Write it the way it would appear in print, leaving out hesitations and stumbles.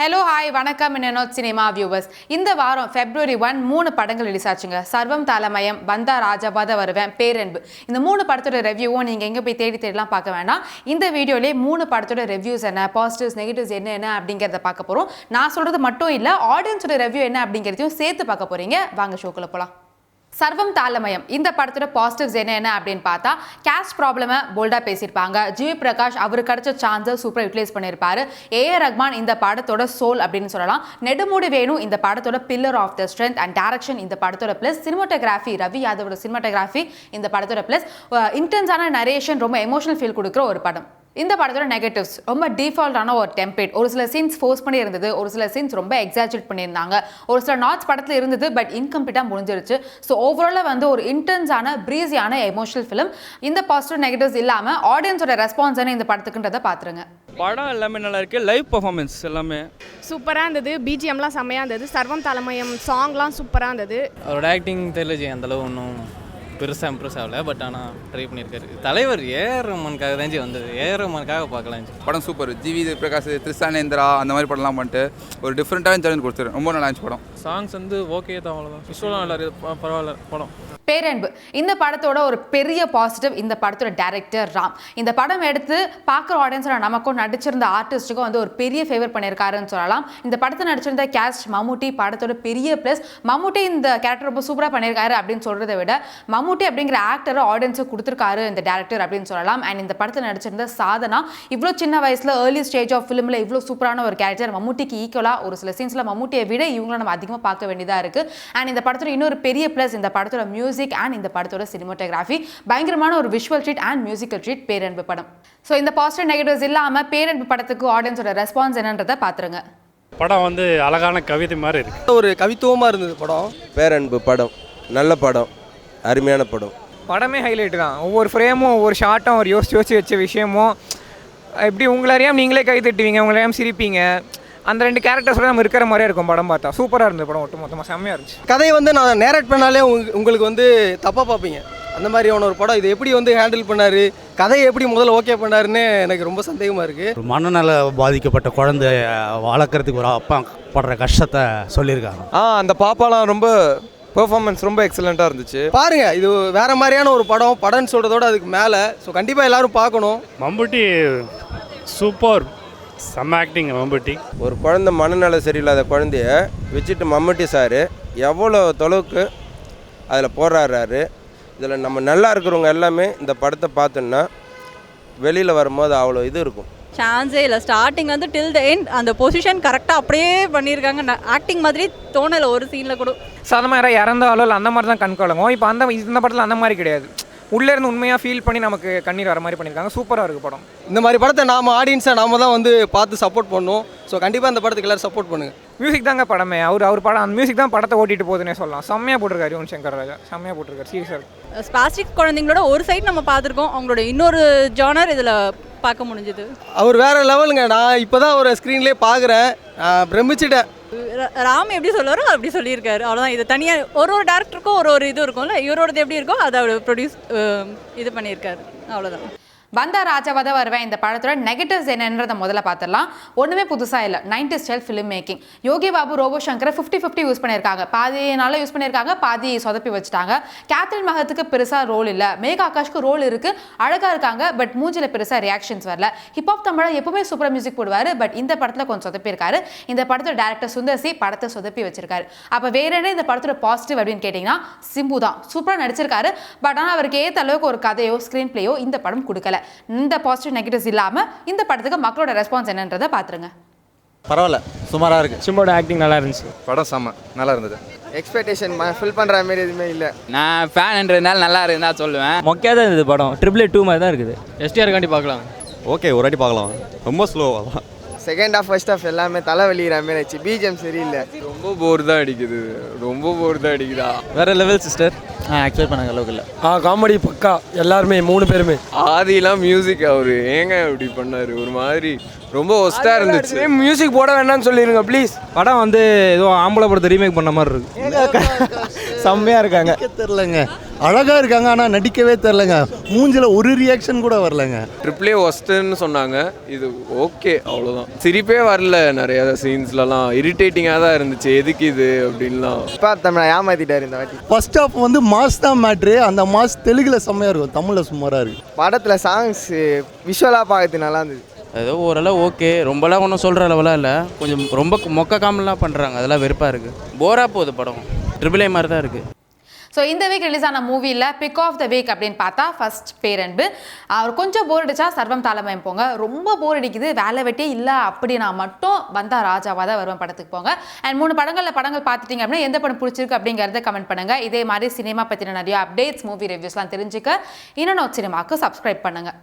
Hello hi வணக்கம் என்னோட cinema viewers. இந்த வாரம் February 1 3 படங்கள் ரிலீஸ் ஆச்சுங்க. சர்வம் தாளமயம், வந்தா ராஜாவாத வருவேன், பேரன்பு. இந்த 3 படத்தோட ரிவ்யூவும் நீங்கள் எங்கே போய் தேடிலாம் பார்க்க வேண்டாம். இந்த வீடியோலேயே 3 படத்தோட ரிவ்யூஸ் என்ன, பாசிட்டிவ்ஸ் நெகட்டிவ்ஸ் என்ன அப்படிங்கிறத பார்க்க போகிறோம். நான் சொல்கிறது மட்டும் இல்லை, ஆடியன்ஸோட ரிவ்யூ என்ன அப்படிங்கிறதையும் சேர்த்து பார்க்க போகிறீங்க. வாங்க ஷோக்குள்ள போகலாம். சர்வம் தாளமயம் இந்த படத்தோட பாசிட்டிவ்ஸ் என்ன அப்படின்னு பார்த்தா, கேஸ்ட் ப்ராப்ளமை போல்டாக பேசியிருப்பாங்க. ஜிவி பிரகாஷ் அவருக்கு கிடைச்ச சான்ஸை சூப்பராக யூட்டிலைஸ் பண்ணியிருப்பாரு. ஏஆர் ரஹ்மான் இந்த படத்தோட சோல் அப்படின்னு சொல்லலாம். நெடுமுடி வேணு இந்த படத்தோட pillar of the strength and direction இந்த படத்தோட ப்ளஸ். சினிமாட்டோகிராஃபி ரவி யாதவோட சினிமாட்டோகிராஃபி இந்த படத்தோட ப்ளஸ். இன்டென்ஸான நரேஷன், ரொம்ப எமோஷனல் ஃபீல் கொடுக்குற ஒரு படம். இந்த படத்தோட நெகட்டிவ்ஸ் ரொம்ப டிஃபால்ட்டான ஒரு டெம்ப்ளேட். ஒரு சில சீன்ஸ் ஃபோர்ஸ் பண்ணி இருந்தது, ஒரு சில சீன்ஸ் ரொம்ப எக்ஸாஜரேட் பண்ணியிருந்தாங்க, ஒரு சில நாட்ஸ் படத்தில் இருந்தது பட் இன்கம்ப்ளீட்டாக முடிஞ்சிருச்சு. ஸோ ஓவராலாக வந்து ஒரு இன்டென்ஸான ப்ரீஸியான எமோஷனல் ஃபிலிம். இந்த பாசிட்டிவ் நெகட்டிவ்ஸ் இல்லாமல் ஆடியன்ஸோட ரெஸ்பான்ஸ் என்ன இந்த படத்துக்குன்றதை பார்த்துருங்க. படம் எல்லாமே நல்லா இருக்கு. லைவ் பர்ஃபார்மன்ஸ் எல்லாமே சூப்பராக இருந்தது. பிஜிஎம்லாம் செம்மையாக இருந்தது. சர்வம் தாளமயம் சாங்லாம் சூப்பராக இருந்தது. அவரோட ஆக்டிங் தெரியல அந்தளவு ஒன்றும் பெருசாக இம்ப்ரெஸ் ஆகலை. பட் ஆனால் ட்ரை பண்ணியிருக்காரு. தலைவர் ஏஆர் ரஹ்மானுக்காக தான் வந்தது. ஏஆர் ரஹ்மானுக்காக பார்க்கலாம். படம் சூப்பர். ஜிவி பிரகாஷ், திரிசானேந்திரா அந்த மாதிரி படம்லாம் பண்ணிட்டு ஒரு டிஃப்ரெண்ட்டான சேலஞ்ச் கொடுத்துரு. ரொம்ப நல்லா இருந்துச்சு படம். சாங்ஸ் வந்து ஓகே தான், அவ்வளோதான். விஷுவலாம் நல்லா இருக்கு, பரவாயில்ல படம். பேரன்பு இந்த படத்தோட ஒரு பெரிய பாசிட்டிவ் இந்த படத்தோட டைரக்டர் ராம். இந்த படம் எடுத்து பார்க்குற ஆடியன்ஸோட நமக்கும் நடிச்சிருந்த ஆர்டிஸ்ட்டுக்கும் வந்து ஒரு பெரிய ஃபேவர் பண்ணியிருக்காருன்னு சொல்லலாம். இந்த படத்தை நடிச்சிருந்த கேஸ்ட் மம்முட்டி படத்தோட பெரிய ப்ளஸ். மம்முட்டி இந்த கேரக்டர் ரொம்ப சூப்பராக பண்ணியிருக்காரு அப்படின்னு சொல்கிறத விட மம்முட்டி அப்படிங்கிற ஆக்டரை ஆடியன்ஸுக்கு கொடுத்துருக்காரு இந்த டேரக்டர் அப்படின்னு சொல்லலாம். அண்ட் இந்த படத்தில் நடிச்சிருந்த சாதனா இவ்வளோ சின்ன வயசில் ஏர்லி ஸ்டேஜ் ஆஃப் ஃபிலிமில் இவ்வளோ சூப்பரான ஒரு கேரக்டர். மம்முட்டிக்கு ஈக்குவலாக ஒரு சில சீன்ஸில் மம்முட்டியை விட இவங்களை நம்ம அதிகமாக பார்க்க வேண்டியதாக இருக்குது. அண்ட் இந்த படத்தோட இன்னொரு பெரிய ப்ளஸ் இந்த படத்தோட மியூசிக் அண்ட் இந்த படத்தோட சினிமாட்டோகிராஃபி. பயங்கரமான ஒரு visual treat and musical treat பேரன்பு படம். ஸோ இந்த பாசிட்டிவ் நெகட்டிவ்ஸ் இல்லாமல் பேரன்பு படத்துக்கு ஆடியன்ஸோட ரெஸ்பான்ஸ் என்னன்றதை பார்த்துருங்க. படம் வந்து அழகான கவிதை மாதிரி இருக்கு. ஒரு கவித்துவமாக இருந்தது படம். பேரன்பு படம் நல்ல படம், அருமையான படம். படமே ஹைலைட் தான். ஒவ்வொரு ஃப்ரேமும் ஒவ்வொரு ஷார்ட்டும் ஒரு யோசிச்சு வச்ச விஷயமும் எப்படி உங்களை அறியாமல் நீங்களே கை தட்டுவீங்க, உங்களை அறியாமல் சிரிப்பீங்க. அந்த 2 கேரக்டர்ஸோட நம்ம இருக்கிற மாதிரியே இருக்கும் படம் பார்த்தா. சூப்பராக இருந்தது படம். ஒட்டு மொத்தமாக செம்மையாக இருந்துச்சு. கதையை வந்து நான் நேரேட் பண்ணாலே உங்களுக்கு வந்து தப்பாக பார்ப்பீங்க. அந்த மாதிரியான ஒரு படம். இது எப்படி வந்து ஹேண்டில் பண்ணார், கதையை எப்படி முதல்ல ஓகே பண்ணாருன்னு எனக்கு ரொம்ப சந்தேகமாக இருக்குது. ஒரு மனநல பாதிக்கப்பட்ட குழந்தை வளர்க்குறதுக்கு ஒரு அப்பா படுற கஷ்டத்தை சொல்லியிருக்காங்க. அந்த பாப்பாலாம் ரொம்ப பெர்ஃபார்மன்ஸ் ரொம்ப எக்ஸலண்ட்டாக இருந்துச்சு. பாருங்கள், இது வேறு மாதிரியான ஒரு படம்னு சொல்கிறதோட அதுக்கு மேலே. ஸோ கண்டிப்பாக எல்லோரும் பார்க்கணும். மம்புட்டி சூப்பர், செம்ம ஆக்டிங் மம்புட்டி. ஒரு குழந்தை மனநல சரியில்லாத குழந்தைய வச்சுட்டு மம்முட்டி சார் எவ்வளோ தொலைவுக்கு அதில் போராடுறாரு. இதில் நம்ம நல்லா இருக்கிறவங்க எல்லாமே இந்த படத்தை பார்த்தோன்னா வெளியில் வரும்போது அவ்வளோ இது இருக்கும். சான்ஸே இல்லை. ஸ்டார்டிங் வந்து டில் த எண்ட் அந்த பொசிஷன் கரெக்டாக அப்படியே பண்ணியிருக்காங்க. ஆக்டிங் மாதிரி தோணலை ஒரு சீனில் கூட. சாதாரணமாக யாராவது இறந்தாலும் இல்லை அந்த மாதிரி தான் கண் கலங்கும். இப்போ இந்த படத்தில் அந்த மாதிரி கிடையாது. உள்ளேருந்து உண்மையாக ஃபீல் பண்ணி நமக்கு கண்ணீர் வர மாதிரி பண்ணியிருக்காங்க. சூப்பராக இருக்குது படம். இந்த மாதிரி படத்தை நாம் ஆடியன்ஸை நாம தான் வந்து பார்த்து சப்போர்ட் பண்ணணும். ஸோ கண்டிப்பாக இந்த படத்துக்கு எல்லோரும் சப்போர்ட் பண்ணுங்கள். மியூசிக் தாங்க படமே. அவர் படம் அந்த மியூசிக் தான் படத்தை ஓட்டிட்டு போகுதுன்னே சொல்லலாம். செம்மையாக போட்டிருக்காரு யுவன் சங்கர் ராஜா. செம்மையாக போட்டிருக்காரு. சீரியஸாக ஸ்பாஸ்டிக் குழந்தைங்களோட ஒரு சைட் நம்ம பார்த்துருக்கோம். அவங்களோட இன்னொரு ஜானர் இதில் பார்க்க முடிஞ்சுது. அவர் வேறு லெவலுங்க. நான் இப்போ தான் ஒரு ஸ்க்ரீன்லேயே பார்க்குறேன், பிரமிச்சிட்டேன். ராம் எப்படி சொல்லுவாரோ அப்படி சொல்லியிருக்காரு. அவ்வளோதான். இது தனியாக ஒரு டேரக்டருக்கும் ஒரு இது இருக்கும்ல, இவரோடது எப்படி இருக்கோ அதை அவர் ப்ரொடியூஸ் இது பண்ணியிருக்காரு. அவ்வளோதான். வந்தா ராஜாவாத வருவேன் இந்த படத்தோட நெகட்டிவ்ஸ் என்னன்றதை முதல்ல பார்த்துடலாம். ஒன்றுமே புதுசாக இல்லை. 90s style film making. Yogi Babu, robo சங்கரை 50-50 யூஸ் பண்ணியிருக்காங்க. பாதி நல்லா யூஸ் பண்ணியிருக்காங்க, பாதி சொதப்பி வச்சுட்டாங்க. கேத்ரின் மகத்துக்கு பெருசாக ரோல் இல்லை. மேகா ஆகாஷ்க்கு ரோல் இருக்குது, அழகாக இருக்காங்க. பட் மூஞ்சில் பெருசாக ரியாக்ஷன்ஸ் வரல. ஹிப்ஹாப் தமிழை எப்பவுமே சூப்பராக மியூசிக் போடுவார். பட் இந்த படத்தில் கொஞ்சம் சொதப்பியிருக்காரு. இந்த படத்தோட டேரக்டர் சுந்தர்சி படத்தை சொதப்பி வச்சிருக்காரு. அப்போ வேற என்ன இந்த படத்தோட பாசிட்டிவ் அப்படின்னு கேட்டிங்கன்னா, சிம்பு தான் சூப்பராக நடிச்சிருக்காரு. பட் ஆனால் அவருக்கு ஏற்ற அளவுக்கு ஒரு கதையோ ஸ்க்ரீன் பிளேயோ இந்த படம் கொடுக்கல. இந்த பாசிட்டிவ் நெகட்டிவ்ஸ் இல்லாமல் இந்த படத்துக்கு மக்களோட ரெஸ்பான்ஸ் என்னன்றதை பார்த்துருங்க. பரவாயில்ல, சுமாராக இருக்குது. சிம்போட ஆக்டிங் நல்லா இருந்துச்சு. படம் செம்ம நல்லா இருந்தது. எக்ஸ்பெக்டேஷன் ஃபில் பண்ணுற மாதிரி எதுவுமே இல்லை. நான் ஃபேன்ன்றதுனால நல்லா இருந்தா சொல்லுவேன். மொக்கையாக தான் இருந்தது படம். 2 மாதிரி தான் இருக்குது. எஸ்டிஆர் காண்டி பார்க்கலாம். ஓகே, ஒரு வாட்டி பார்க்கலாம். ரொம்ப ஸ்லோவாக தான். செகண்ட் ஹாஃப் ஃபர்ஸ்ட் ஹாஃப் எல்லாமே தலை வெளியிற மாதிரி ஆச்சு. பிஜிஎம் சரியில்லை. ரொம்ப போர் தான் அடிக்குதா. வேற லெவல் சிஸ்டர். எக்ஸ்பெக்ட் பண்ண அளவுக்கு இல்லை. காமெடி பக்கா. எல்லாருமே 3 பேருமே. ஆதிலாம் மியூசிக் அவர் ஏங்க இப்படி பண்ணார், ஒரு மாதிரி ரொம்ப ஒஸ்ட்டாக இருந்துச்சு. மியூசிக் போட வேண்டாம்னு சொல்லிடுங்க ப்ளீஸ். படம் வந்து ஏதோ ஆம்பளை படத்தை ரீமேக் பண்ண மாதிரி இருக்கு. செம்மையாக இருக்காங்க. தெரிலங்க, அழகாக இருக்காங்க, ஆனால் நடிக்கவே தெரிலங்க. மூஞ்சில் ஒரு ரியாக்ஷன் கூட வரலங்க. ட்ரிபிளே ஒஸ்ட்டுன்னு சொன்னாங்க, இது ஓகே அவ்வளோதான். சிரிப்பே வரல, நிறையா சீன்ஸ்லலாம் இரிட்டேட்டிங்காக தான் இருந்துச்சு. எதுக்கு இது அப்படின்லாம் பார்த்தோம்னா ஏமாற்றிட்டார் இந்த வாட்டி. ஃபர்ஸ்ட் ஆஃப் வந்து மாஸ் தான் மேட்ரு. அந்த மாஸ் தெலுங்கில் செம்மையாக இருக்கும், தமிழில் சுமாராக இருக்குது. படத்தில் சாங்ஸ் விஷுவலாக பார்க்கறது நல்லா இருந்தது. ஏதோ ஓரளவு ஓகே, ரொம்பலாம் ஒன்றும் சொல்கிற அளவுலாம் இல்லை. கொஞ்சம் ரொம்ப மொக்க காமெல்லாம் பண்ணுறாங்க, அதெல்லாம் வெறுப்பாக இருக்குது. போராக போகுது படம், ட்ரிபிள் ஏ மாதிரி தான் இருக்குது. ஸோ இந்த வீக் ரிலீஸ் ஆன மூவியில் பிக் ஆஃப் த வீக் அப்படின்னு பார்த்தா ஃபர்ஸ்ட் பேரன்பு. அவர் கொஞ்சம் போர் அடிச்சா சர்வம் தாளமயம் போங்க. ரொம்ப போர் அடிக்குது, வேலை வெட்டியே இல்லை அப்படின்னா மட்டும் வந்தா ராஜாவாக தான் வருவேன் படத்துக்கு போங்க. அண்ட் 3 படங்கள் பார்த்துட்டீங்க அப்படின்னா எந்த படம் பிடிச்சிருக்கு அப்படிங்கிறத கமெண்ட் பண்ணுங்கள். இதே மாதிரி சினிமா பற்றின நிறைய அப்டேட்ஸ், மூவி ரிவ்யூஸ்லாம் தெரிஞ்சுக்க இன்னொன்று சினிமாவுக்கு சப்ஸ்கிரைப் பண்ணுங்கள்.